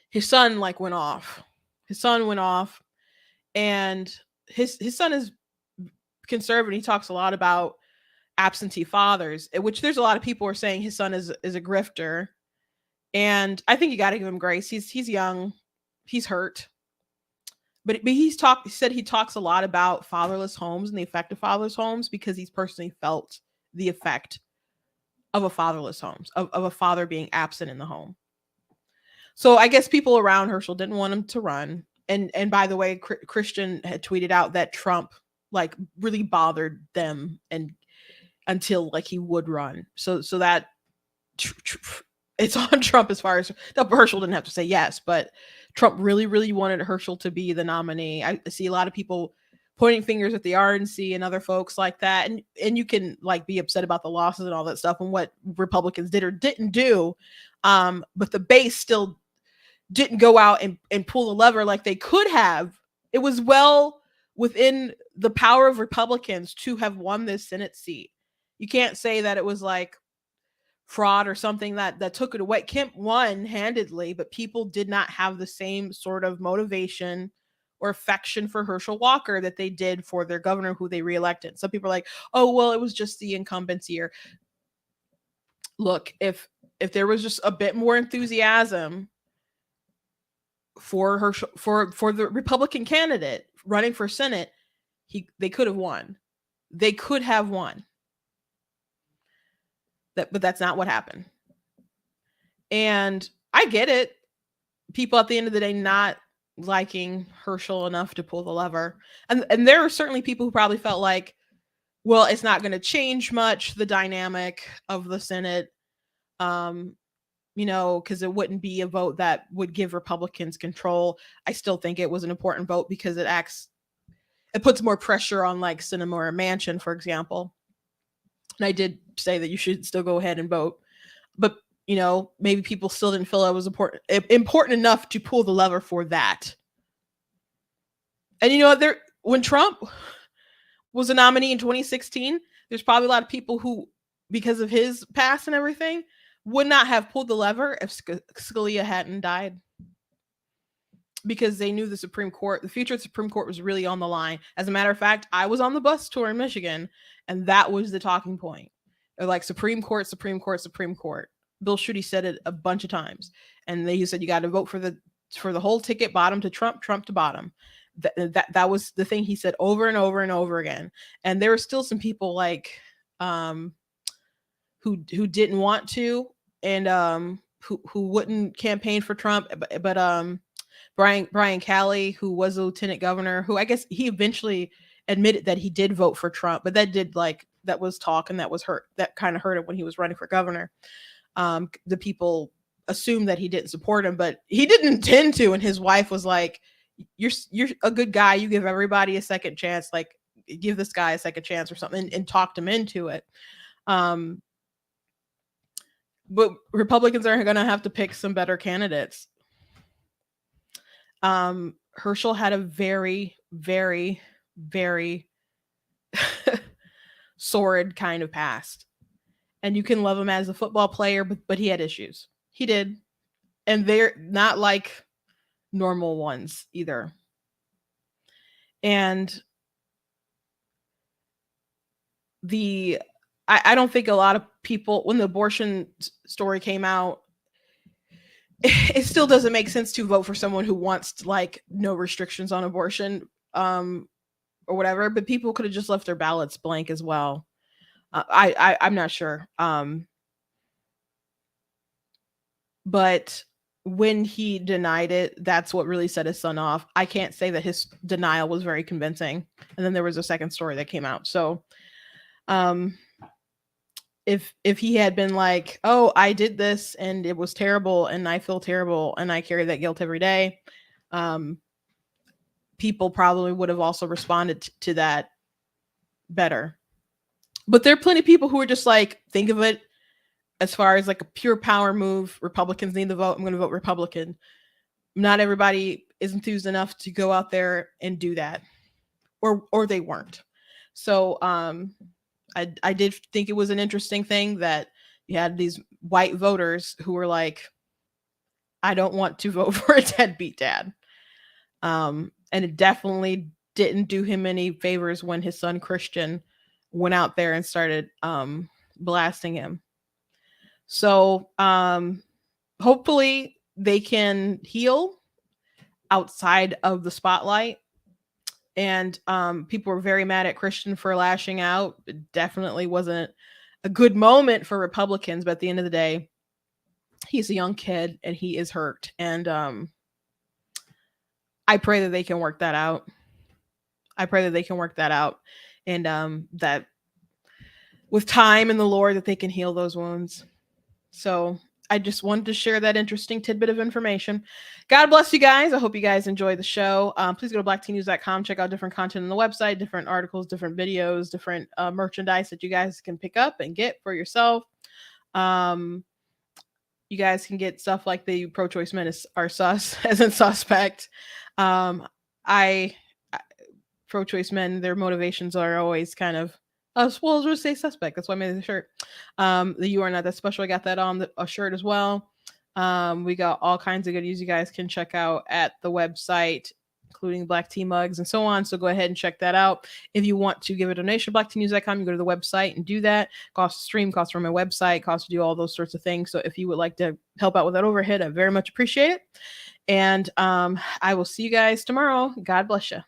his son like went off. His son went off, and his son is conservative. He talks a lot about absentee fathers, which there's a lot of people are saying his son is a grifter. And I think you got to give him grace. He's young, he's hurt, but he said he talks a lot about fatherless homes and the effect of fatherless homes because he's personally felt the effect of a fatherless homes, of a father being absent in the home. So I guess people around Herschel didn't want him to run. And by the way, Christian had tweeted out that Trump like really bothered them and until like he would run. So that it's on Trump as far as Herschel didn't have to say yes, but Trump really, really wanted Herschel to be the nominee. I see a lot of people pointing fingers at the RNC and other folks like that. And you can like be upset about the losses and all that stuff and what Republicans did or didn't do. But the base still didn't go out and pull the lever like they could have. It was well within the power of Republicans to have won this Senate seat. You can't say that it was like fraud or something that took it away. Kemp won handedly, but people did not have the same sort of motivation or affection for Herschel Walker that they did for their governor who they reelected. Some people are like, oh, well, it was just the incumbents here. Look, if there was just a bit more enthusiasm for Herschel, for the Republican candidate running for Senate, they could have won. They could have won. But that's not what happened. And I get it. People at the end of the day not liking Herschel enough to pull the lever. And there are certainly people who probably felt like, well, it's not going to change much, the dynamic of the Senate, because it wouldn't be a vote that would give Republicans control. I still think it was an important vote because it puts more pressure on like Sinema or Manchin, for example. And I did say that you should still go ahead and vote. But, maybe people still didn't feel it was important enough to pull the lever for that. And when Trump was a nominee in 2016, there's probably a lot of people who because of his past and everything, would not have pulled the lever if Scalia hadn't died. Because they knew the future of the Supreme Court was really on the line. As a matter of fact, I was on the bus tour in Michigan, and that was the talking point. They're like, Supreme Court, Supreme Court, Supreme Court. Bill Schuette said it a bunch of times. And he said, you got to vote for the whole ticket, bottom to Trump, Trump to bottom. That was the thing he said over and over and over again. And there were still some people like who didn't want to, and who wouldn't campaign for Trump, but Brian Calley, who was a lieutenant governor, who I guess he eventually admitted that he did vote for Trump, but that was talk, and that kind of hurt him when he was running for governor. The people assumed that he didn't support him, but he didn't intend to. And his wife was like, you're a good guy. You give everybody a second chance. Like, give this guy a second chance or something, and talked him into it. But Republicans are going to have to pick some better candidates. Herschel had a very, very, very sordid kind of past. And you can love him as a football player, but he had issues. He did. And they're not like normal ones either. And I don't think a lot of people, when the abortion story came out, it still doesn't make sense to vote for someone who wants like no restrictions on abortion, or whatever, but people could have just left their ballots blank as well. I'm not sure. But when he denied it, that's what really set his son off. I can't say that his denial was very convincing. And then there was a second story that came out. So, if he had been like, oh, I did this and it was terrible and I feel terrible and I carry that guilt every day, people probably would have also responded to that better. But there are plenty of people who are just like, think of it as far as like a pure power move. Republicans need the vote. I'm going to vote Republican. Not everybody is enthused enough to go out there and do that, or they weren't. So, I did think it was an interesting thing that you had these white voters who were like, I don't want to vote for a deadbeat dad. And it definitely didn't do him any favors when his son Christian went out there and started blasting him. So hopefully they can heal outside of the spotlight. And people were very mad at Christian for lashing out. It definitely wasn't a good moment for Republicans, but at the end of the day, he's a young kid and he is hurt. And I pray that they can work that out. And that with time and the Lord, that they can heal those wounds. So I just wanted to share that interesting tidbit of information. God bless you guys. I hope you guys enjoy the show. Please go to blacktnews.com. Check out different content on the website, different articles, different videos, different merchandise that you guys can pick up and get for yourself. You guys can get stuff like the pro-choice men are sus, as in suspect. Pro-choice men, their motivations are always kind of, well, just say suspect. That's why I made the shirt. The You Are Not That Special, I got that on a shirt as well. We got all kinds of goodies you guys can check out at the website, including black tea mugs and so on. So go ahead and check that out. If you want to give a donation, blacktnews.com, you go to the website and do that. Cost to stream, cost from my website, cost to do all those sorts of things. So if you would like to help out with that overhead, I very much appreciate it. And I will see you guys tomorrow. God bless you.